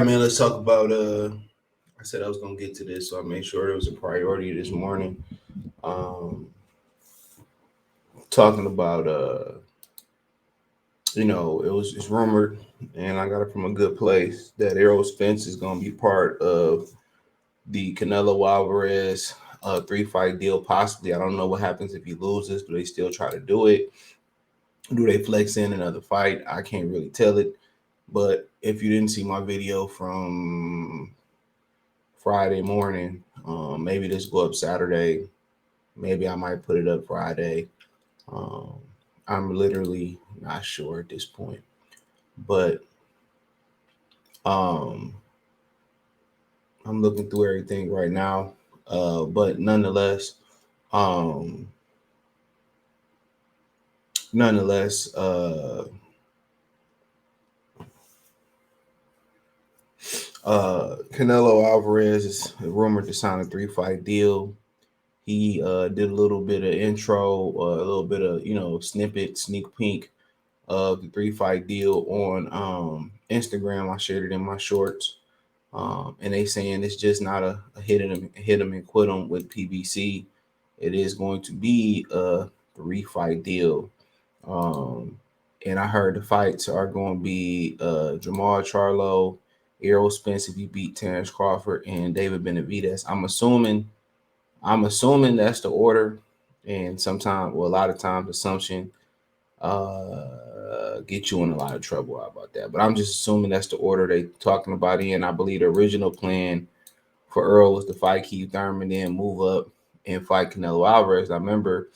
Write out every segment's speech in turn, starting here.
man, let's talk about I said I was gonna get to this, so I made sure it was a priority this morning. Um Talking about it's rumored, and I got it from a good place, that Errol Spence is gonna be part of the Canelo Alvarez 3 fight deal, possibly. I don't know what happens if he loses. Do they still try to do it? Do they flex in another fight? I can't really tell it. But if you didn't see my video from Friday morning, maybe this go up Saturday. Maybe I might put it up Friday. Um, I'm literally not sure at this point, but um, I'm looking through everything right now. But um, nonetheless, Canelo Alvarez is rumored to sign a 3 fight deal. He did a little bit of intro, a little bit of snippet, sneak peek of the 3 fight deal on Instagram. I shared it in my shorts, and they saying it's just not a hit 'em and quit 'em with PBC. It is going to be a 3 fight deal, um, and I heard the fights are going to be Jamal Charlo, Errol Spence if he beat Terence Crawford, and David Benavidez. I'm assuming that's the order, and sometimes, well, a lot of times, assumption get you in a lot of trouble. How about that? But I'm just assuming that's the order they talking about. And I believe the original plan for Earl was to fight Keith Thurman, then move up and fight Canelo Alvarez. I remember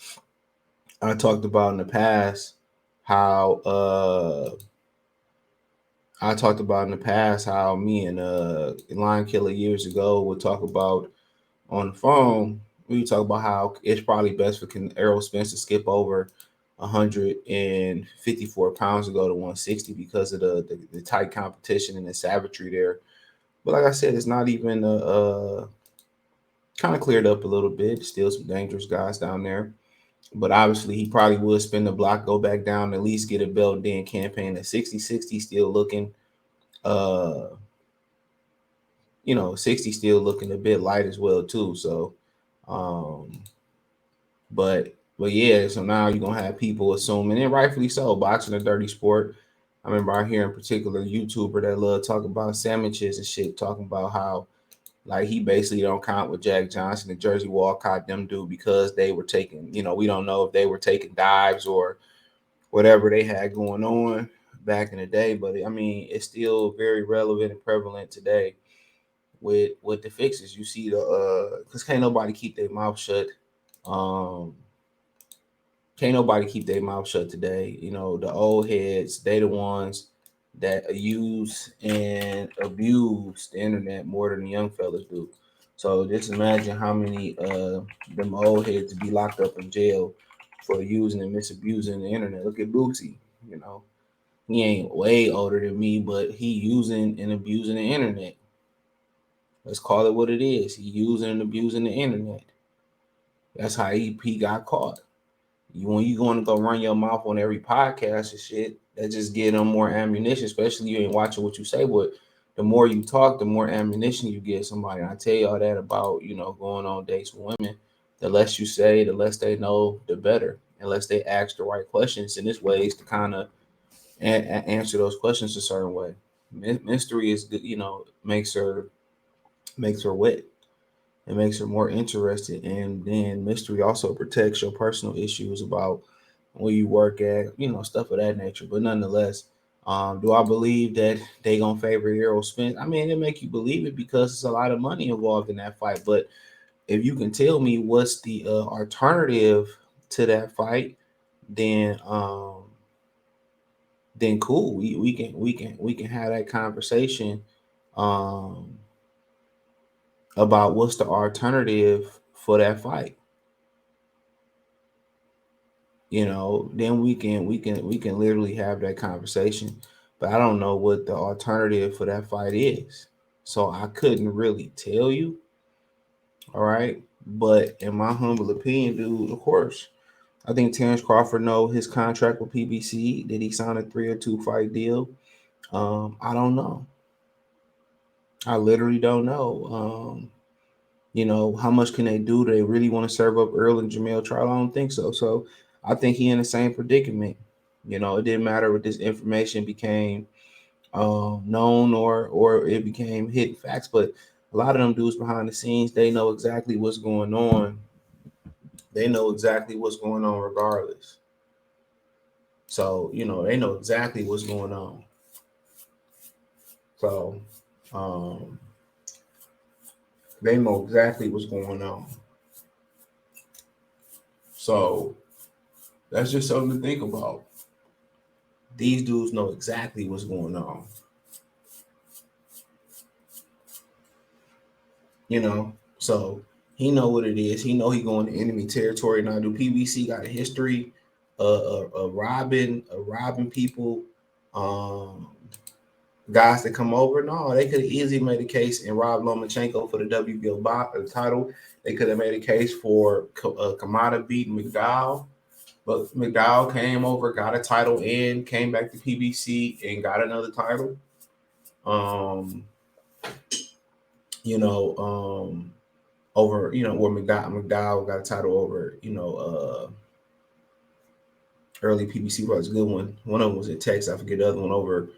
I talked about in the past how me and Lion Killer years ago would talk about on the phone. We talk about how it's probably best for Errol Spence to skip over 154 pounds to go to 160 because of the tight competition and the savagery there. But like I said, it's not even kind of cleared up a little bit. Still some dangerous guys down there. But obviously, he probably would spin the block, go back down, at least get a belt, then campaign at 60-60, still looking, uh, 60 still looking a bit light as well too. So, um, but yeah, so now you're gonna have people assuming, and rightfully so, boxing a dirty sport. I remember I hear in particular YouTuber that love talking about sandwiches and shit, talking about how like he basically don't count with Jack Johnson and Jersey Walcott them do because they were taking, we don't know if they were taking dives or whatever they had going on back in the day, but I mean it's still very relevant and prevalent today with the fixes. You see the because can't nobody keep their mouth shut. Um, can't nobody keep their mouth shut today. The old heads, they the ones that use and abuse the internet more than the young fellas do. So just imagine how many them old heads be locked up in jail for using and misabusing the internet. Look at Bootsy, you know. He ain't way older than me, but he using and abusing the internet. Let's call it what it is. He using and abusing the internet. That's how he got caught. When you going to go run your mouth on every podcast and shit, that just get them more ammunition. Especially you ain't watching what you say, but the more you talk, the more ammunition you get somebody. And I tell y'all that about going on dates with women. The less you say, the less they know, the better. Unless they ask the right questions, and this ways to kind of answer those questions a certain way. Mystery is good, makes her wet. It makes her more interested, and then mystery also protects your personal issues about where you work at, stuff of that nature. But nonetheless, do I believe that they gonna favor Errol Spence? I mean, it make you believe it because there's a lot of money involved in that fight. But if you can tell me what's the alternative to that fight, then then cool. We can have that conversation um, about what's the alternative for that fight. Then we can literally have that conversation. But I don't know what the alternative for that fight is, so I couldn't really tell you. All right, but in my humble opinion, dude, of course, I think Terence Crawford know his contract with PBC. Did he sign a 3 or 2 fight deal? I don't know. I literally don't know. How much can they do? Do they really want to serve up Earl and Jamel Charlo? I don't think so. So I think he in the same predicament. It didn't matter if this information became known or it became hidden facts, but a lot of them dudes behind the scenes, they know exactly what's going on. They know exactly what's going on regardless. So, they know exactly what's going on. So, um, they know exactly what's going on. So that's just something to think about. These dudes know exactly what's going on. So he know what it is. He know he going to enemy territory now. Do PBC got a history of robbing people, um, guys that come over? No, they could have easily made a case and robbed Lomachenko for the WBO title. They could have made a case for Kamada beating McDowell. But McDowell came over, got a title, and came back to PBC and got another title. Um, you know, over where McDowell got a title over early PBC was a good one. One of them was in Texas. I forget the other one over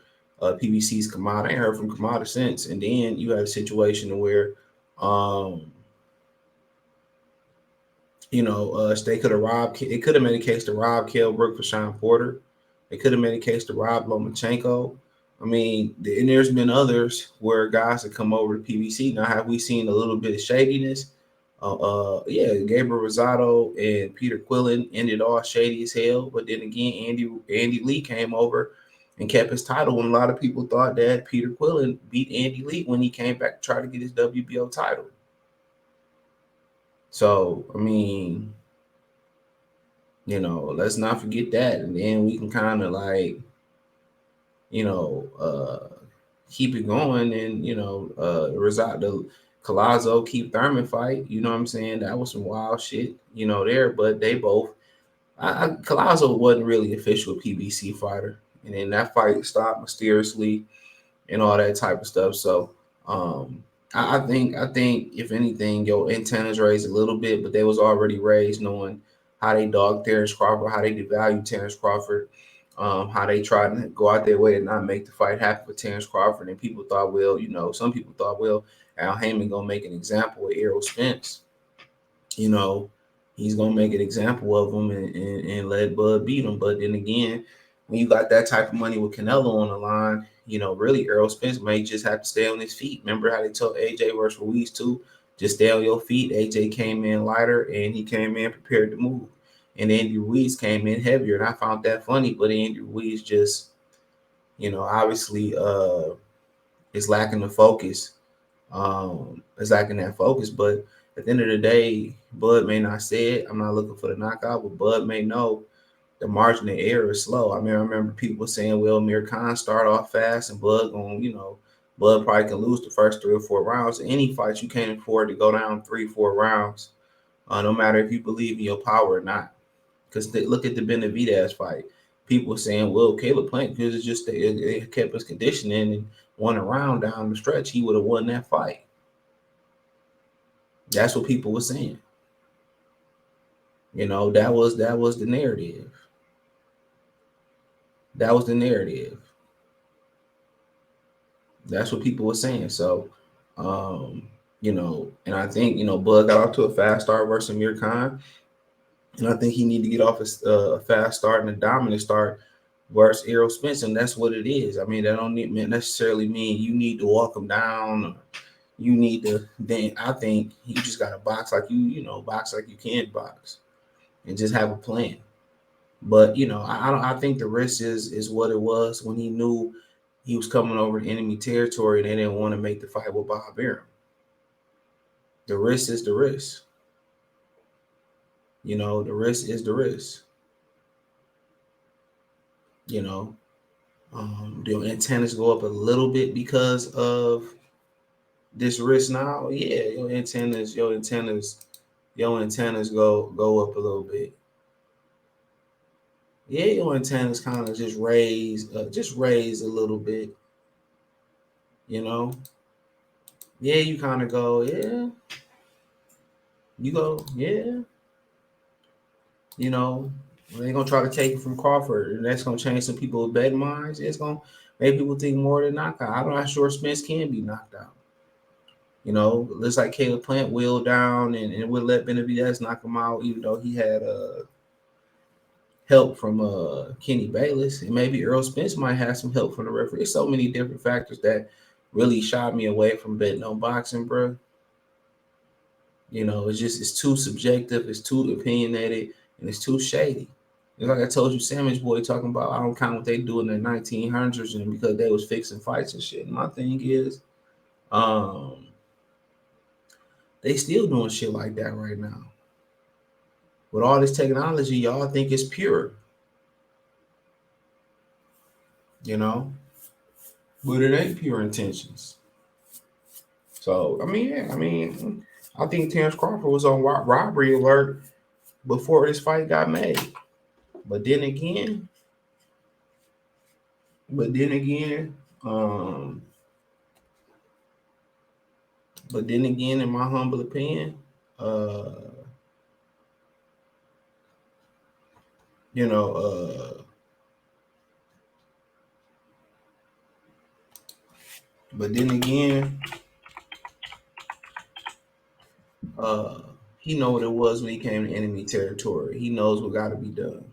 PBC's Kamada. I ain't heard from Kamada since. And then you had a situation where um they could have robbed. It could have made a case to rob Kell Brook for Sean Porter. They could have made a case to rob Lomachenko. I mean, and there's been others where guys have come over to PBC. Now, have we seen a little bit of shadiness? Yeah, Gabriel Rosado and Peter Quillen ended all shady as hell. But then again, Andy Lee came over and kept his title when a lot of people thought that Peter Quillen beat Andy Lee when he came back to try to get his WBO title. So, I mean, let's not forget that. And then we can kind of like, you know, keep it going and, the Collazo Keith Thurman fight, you know what I'm saying? That was some wild shit, there, but they both, Collazo wasn't really official PBC fighter. And then that fight stopped mysteriously and all that type of stuff. So, um, I think if anything, your antennas raised a little bit, but they was already raised knowing how they dogged Terence Crawford, how they devalued Terence Crawford, how they tried to go out their way to not make the fight happen for Terence Crawford. And people thought, well, some people thought, well, Al Heyman gonna make an example of Errol Spence. You know, he's gonna make an example of him and let Bud beat him. But then again, when you got that type of money with Canelo on the line, really Errol Spence may just have to stay on his feet. Remember how they told AJ versus Ruiz too? Just stay on your feet. AJ came in lighter and he came in prepared to move. And Andy Ruiz came in heavier. And I found that funny, but Andy Ruiz just, obviously is lacking the focus. Is lacking that focus. But at the end of the day, Bud may not say it. I'm not looking for the knockout, but Bud may know the margin of error is slow. I mean, I remember people saying, well, Amir Khan start off fast and Bud Bud probably can lose the first 3 or 4 rounds. Any fight, you can't afford to go down 3, 4 rounds, no matter if you believe in your power or not. Because look at the Benavidez fight. People saying, well, Caleb Plant, because it's just it kept his conditioning and won a round down the stretch, he would have won that fight. That's what people were saying. That was the narrative. That was the narrative. That's what people were saying. So, and I think Bud got off to a fast start versus Amir Khan, and I think he need to get off a fast start and a dominant start versus Errol Spence, and that's what it is. I mean, that don't necessarily mean you need to walk him down. Or you need to. Then I think you just got to box like box like you can box, and just have a plan. But I think the risk is what it was when he knew he was coming over enemy territory and they didn't want to make the fight with Bob Arum. The risk is the risk. The risk is the risk. Do antennas go up a little bit because of this risk now? Yeah, your antennas go up a little bit. Yeah, your antennas kind of just raise a little bit. yeah, you kind of go, yeah, you go, yeah, you know, they're gonna try to take it from Crawford, and that's gonna change some people's betting minds. It's gonna make people think more than knockout. I'm not sure Spence can be knocked out. You know, looks like Caleb Plant wheeled down and would let Benavidez knock him out, even though he had help from Kenny Bayless, and maybe Errol Spence might have some help from the referee. There's so many different factors that really shied me away from betting on boxing, bro. You know, it's too subjective, it's too opinionated, and it's too shady. It's like I told you, Sandwich Boy talking about I don't count what they do in the 1900s and because they was fixing fights and shit. And my thing is, um, they still doing shit like that right now. With all this technology, y'all think it's pure, you know, but it ain't pure intentions. So I think Terence Crawford was on robbery alert before this fight got made. But then again, but then again, um, but then again, in my humble opinion, uh, you know, but then again, uh, he know what it was when he came to enemy territory. He knows what got to be done.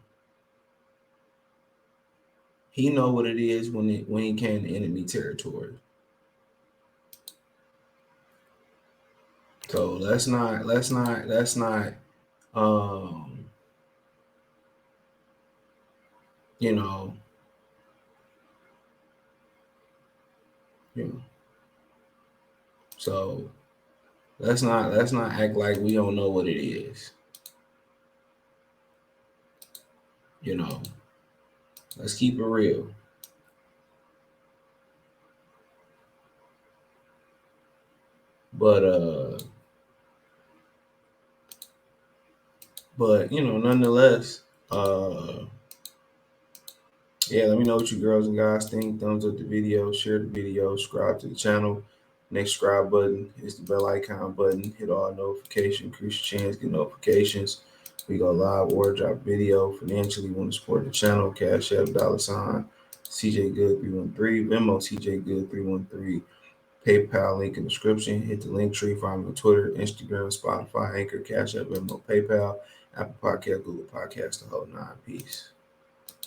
He know what it is when he came to enemy territory. So let's not um you know you know so let's not act like we don't know what it is. You know, let's keep it real. But nonetheless, yeah, let me know what you girls and guys think. Thumbs up the video, share the video, subscribe to the channel. Next subscribe button is the bell icon button. Hit all notifications, increase your chance, get notifications. We go live or drop video. Financially, want to support the channel, Cash App, $, CJ Good 313, Venmo CJ Good 313, PayPal link in the description. Hit the link tree, find me on Twitter, Instagram, Spotify, Anchor, Cash App, Venmo, PayPal, Apple Podcast, Google Podcast, the whole nine. Peace.